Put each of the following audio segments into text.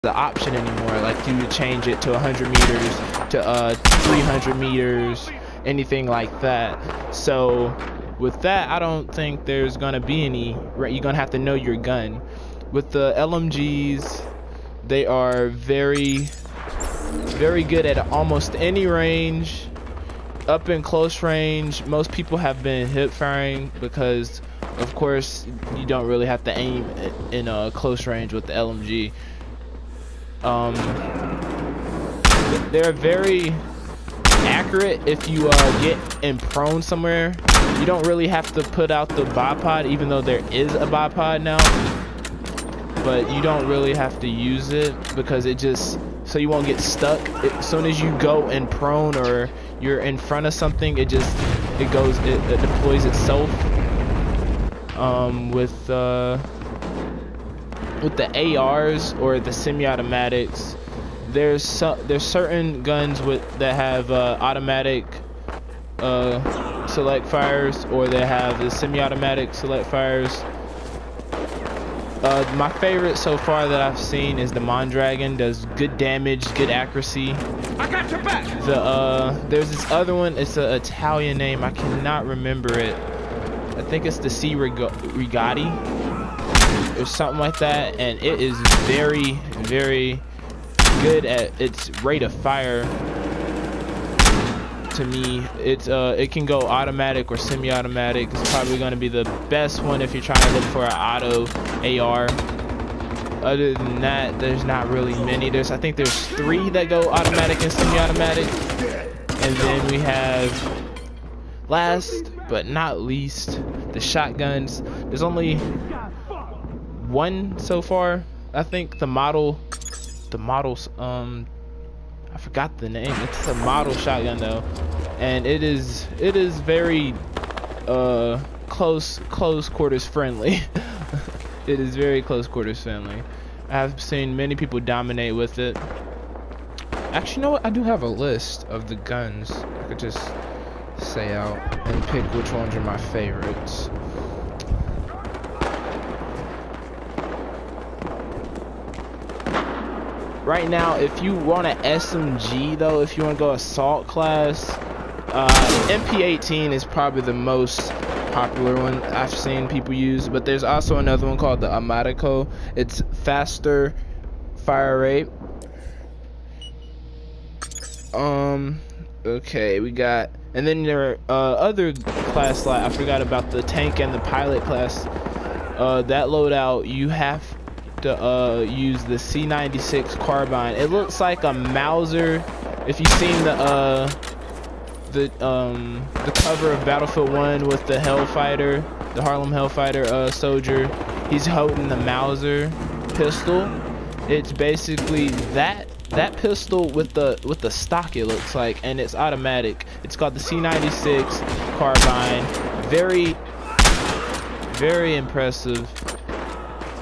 the option anymore. Like you would change it to 100 meters to 300 meters, anything like that. So with that, I don't think there's gonna be any. Right, you're gonna have to know your gun. With the LMGs, they are very good at almost any range. Up in close range, most people have been hip firing because, of course, you don't really have to aim in a close range with the LMG. They're very accurate if you get in prone somewhere. You don't really have to put out the bipod, even though there is a bipod now. But you don't really have to use it because it just, so you won't get stuck. As soon as you go in prone or you're in front of something, it deploys itself. With the ARs or the semi-automatics, there's certain guns that have automatic select fires, or they have the semi-automatic select fires. My favorite so far that I've seen is the Mondragon. Does good damage, good accuracy. I got your back. There's this other one. It's an Italian name. I cannot remember it. I think it's the C Rigati or something like that, and it is very good at its rate of fire. To me, it can go automatic or semi-automatic. It's probably going to be the best one if you're trying to look for an auto AR. Other than that, there's not really many. I think there's 3 that go automatic and semi-automatic, and then we have, last but not least, the shotguns. There's only 1 so far. I think the models, I forgot the name. It's a model shotgun though, and it is very close quarters friendly. It is very close quarters friendly. I've seen many people dominate with it. Actually, you know what? I do have a list of the guns. I could just say out and pick which ones are my favorites. Right now, if you want an SMG though, if you want to go assault class, MP18 is probably the most popular one I've seen people use, but there's also another one called the Amatico. It's faster fire rate. Okay, we got, and then there are other class, like I forgot about the tank and the pilot class. That loadout, you have to use the C96 carbine. It looks like a Mauser. If you've seen the cover of Battlefield 1 with the Hellfighter, the Harlem Hellfighter soldier, he's holding the Mauser pistol. It's basically that pistol with the stock, it looks like, and it's automatic. It's called the C96 carbine. Very impressive.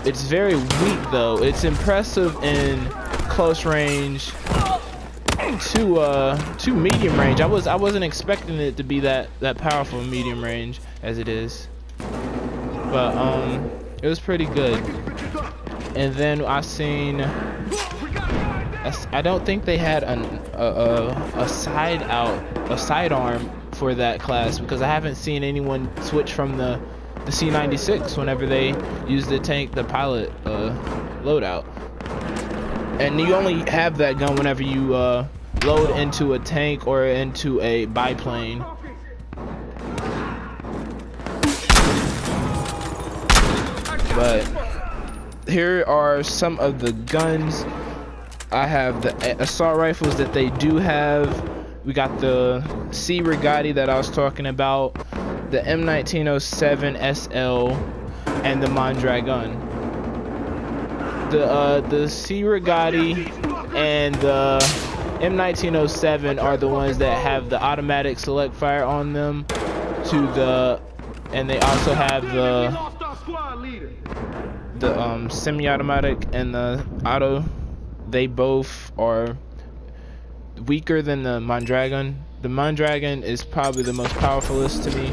It's very weak though. It's impressive in close range to medium range. I wasn't expecting it to be that powerful in medium range as it is, but it was pretty good. And then I don't think they had a sidearm for that class, because I haven't seen anyone switch from the C96 whenever they use the pilot loadout. And you only have that gun whenever you load into a tank or into a biplane. But here are some of the guns. I have the assault rifles that they do have. We got the C Rigati that I was talking about, the M1907 SL, and the Mondragon. The C Rigati and the M1907 are the ones that have the automatic select fire on them. And they also have the semi-automatic and the auto. They both are weaker than the Mondragon. The Mondragon is probably the most powerfulest to me.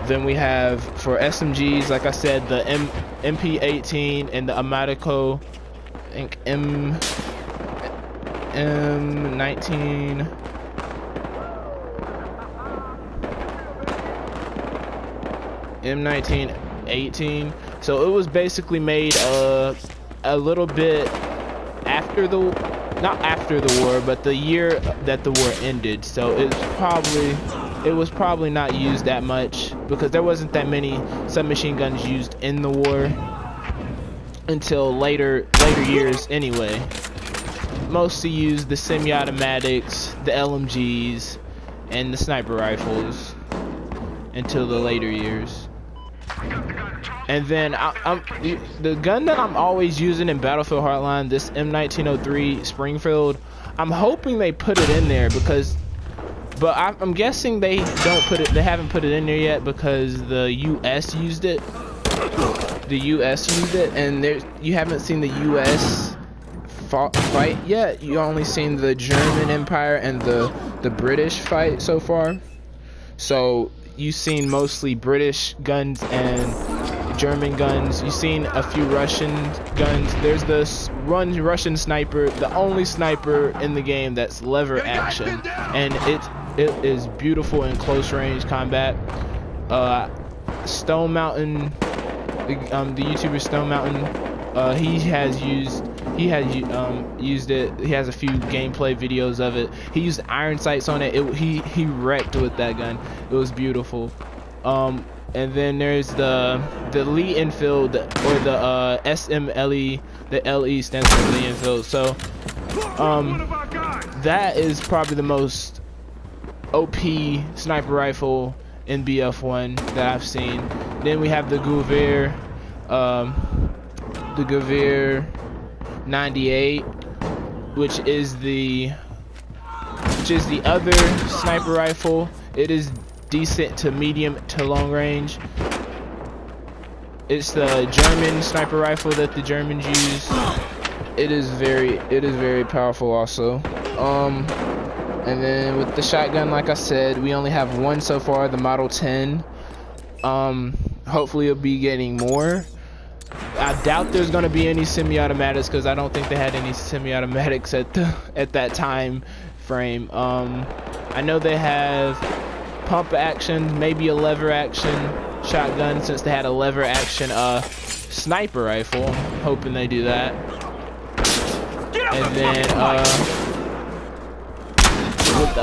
Then we have, for SMGs, like I said, the MP18 and the Amatico think M19. M1918. So it was basically made a little bit after the, not after the war, but the year that the war ended. So it was probably not used that much because there wasn't that many submachine guns used in the war until later years anyway. Mostly used the semi-automatics, the LMGs, and the sniper rifles until the later years. And then the gun that I'm always using in Battlefield Hardline, this M1903 Springfield, I'm hoping they put it in there because, but I'm guessing they don't put it, they haven't put it in there yet because the US used it. The US used it, and you haven't seen the US fight yet. You only seen the German Empire and the British fight so far. So you've seen mostly British guns and German guns. You've seen a few Russian guns. There's this one Russian sniper, the only sniper in the game that's lever action, and it is beautiful in close range combat. Stone Mountain, the YouTuber Stone Mountain, he has used it. He has a few gameplay videos of it. He used iron sights on it. He wrecked with that gun. It was beautiful. And then there's the Lee Enfield, or the SMLE. The LE stands for Lee Enfield. So that is probably the most OP sniper rifle in BF1 that I've seen. Then we have the Gouvier 98, which is the other sniper rifle. It is decent to medium to long range. It's the German sniper rifle that the Germans use. It is very powerful also. And then with the shotgun, like I said, we only have one so far, the Model 10. Hopefully we'll be getting more. I doubt there's gonna be any semi-automatics because I don't think they had any semi-automatics at that time frame. I know they have pump action, maybe a lever action shotgun, since they had a lever action sniper rifle. I'm hoping they do that. And then with the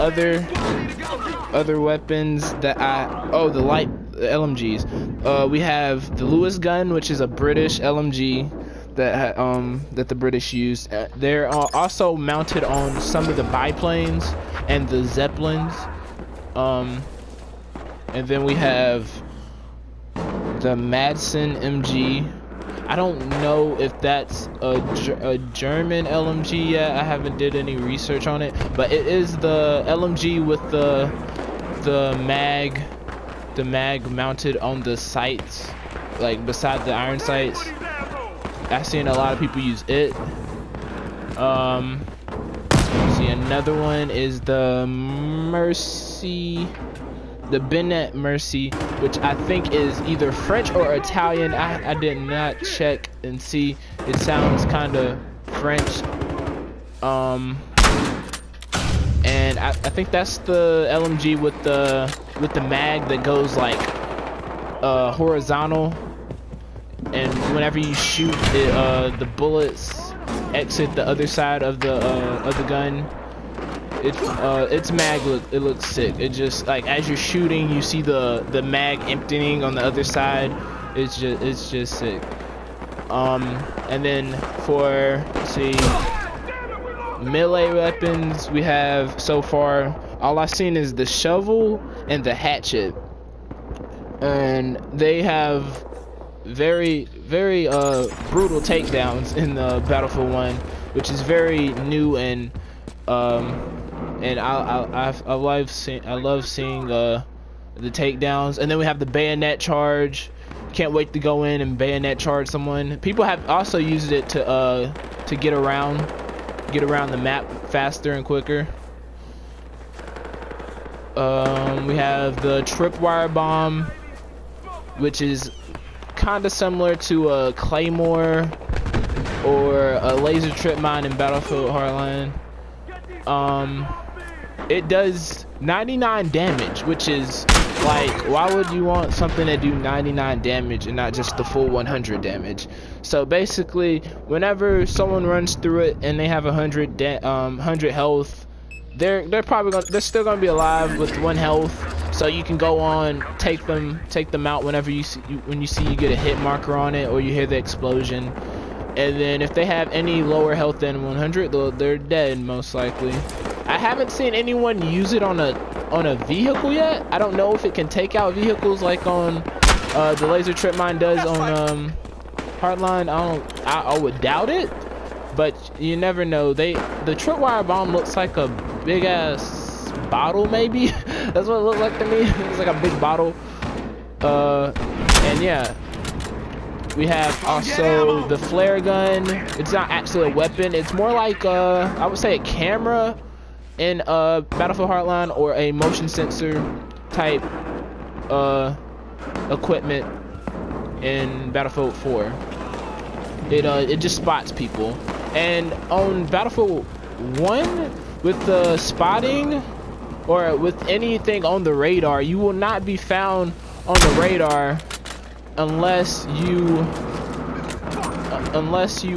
other weapons that the LMGs. We have the Lewis gun, which is a British LMG that the British used. They're also mounted on some of the biplanes and the Zeppelins. And then we have the Madsen MG. I don't know if that's a German LMG yet. I haven't did any research on it, but it is the LMG with the mag mounted on the sights, like beside the iron sights. I've seen a lot of people use it. See, another one is the Mercy, the Bennett Mercy, which I think is either French or Italian. I did not check and see. It sounds kind of French. And I think that's the LMG with the mag that goes like horizontal, and whenever you shoot it, the bullets exit the other side of the gun. Its mag it looks sick. It just, like, as you're shooting, you see the mag emptying on the other side. It's just sick. And then for, let's see, melee weapons, we have so far, all I've seen is the shovel and the hatchet, and they have very brutal takedowns in the Battlefield 1, which is very new, and I love seeing the takedowns. And then we have the bayonet charge. Can't wait to go in and bayonet charge someone. People have also used it to get around the map faster and quicker. We have the tripwire bomb, which is kind of similar to a claymore, or a laser trip mine in Battlefield Hardline, it does 99 damage, which is like, why would you want something to do 99 damage and not just the full 100 damage? So basically, whenever someone runs through it and they have 100 health, they're still gonna be alive with 1 health. So you can go on, take them out whenever you see you get a hit marker on it or you hear the explosion. And then if they have any lower health than 100, they're dead most likely. I haven't seen anyone use it on a vehicle yet. I don't know if it can take out vehicles like on the laser trip mine does on Hardline. I would doubt it, but you never know. The tripwire bomb looks like a big ass bottle, maybe. That's what it looked like to me. It's like a big bottle. And yeah. We have also the flare gun. It's not actually a weapon. It's more like I would say a camera in Battlefield Hardline, or a motion sensor type equipment in Battlefield 4. It just spots people. And on Battlefield 1, with the spotting or with anything on the radar, you will not be found on the radar unless you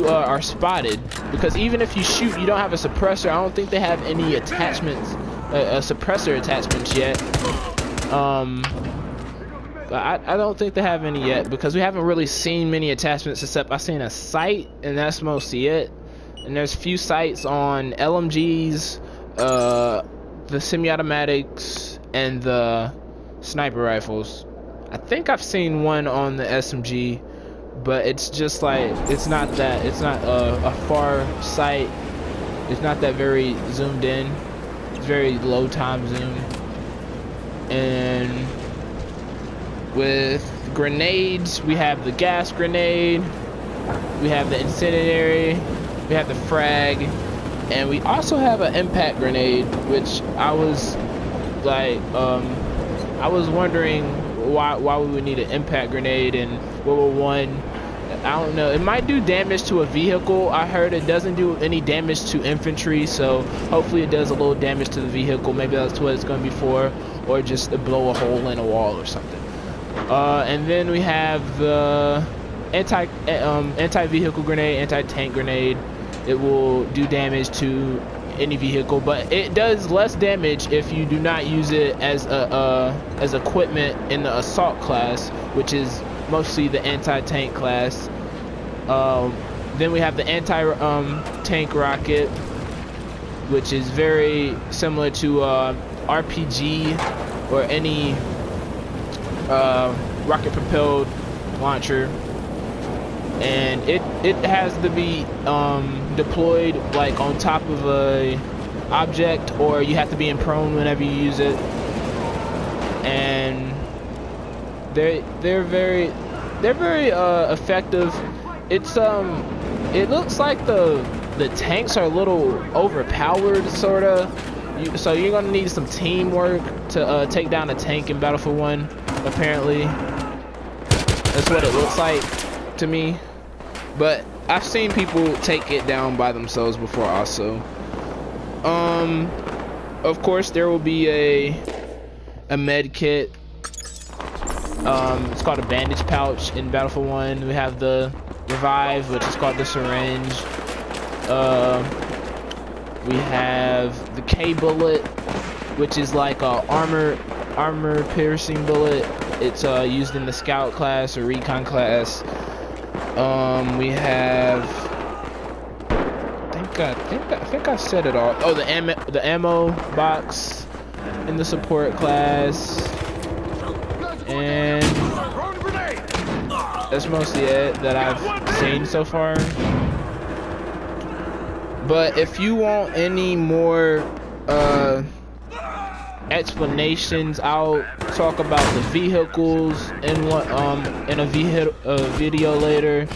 are spotted, because even if you shoot, you don't have a suppressor. I don't think they have any attachments, suppressor attachments yet. I don't think they have any yet, because we haven't really seen many attachments, except I've seen a sight, and that's mostly it. And there's few sights on LMGs, the semi-automatics, and the sniper rifles. I think I've seen one on the SMG, but it's just like, it's not a far sight. It's not that very zoomed in. It's very low time zoom. And with grenades, we have the gas grenade, we have the incendiary, we have the frag, and we also have an impact grenade, which I was like, I was wondering why we would need an impact grenade in World War I. I don't know. It might do damage to a vehicle. I heard it doesn't do any damage to infantry, so hopefully it does a little damage to the vehicle. Maybe that's what it's going to be for, or just to blow a hole in a wall or something. And then we have the anti-vehicle grenade, anti-tank grenade. It will do damage to any vehicle, but it does less damage if you do not use it as equipment in the assault class, which is mostly the anti-tank class. Then we have the anti-tank rocket, which is very similar to RPG or any rocket propelled launcher, and it has to be deployed like on top of a object, or you have to be in prone whenever you use it. And they're very effective. It's it looks like the tanks are a little overpowered, sorta. So you're gonna need some teamwork to take down a tank in Battlefield 1. Apparently, that's what it looks like to me. But I've seen people take it down by themselves before also. Of course there will be a med kit. It's called a bandage pouch in Battlefield 1. We have the revive, which is called the syringe. We have the K bullet, which is like a armor piercing bullet. It's used in the scout class or recon class. We have, I think I said it all. Oh, the ammo box in the support class, and that's mostly it that I've seen so far. But if you want any more explanations, I'll talk about the vehicles in a video later,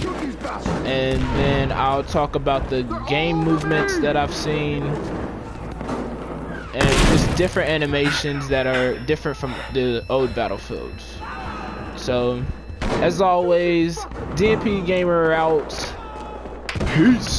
and then I'll talk about the game movements that I've seen, and just different animations that are different from the old Battlefields. So as always, DNP Gamer out. Peace.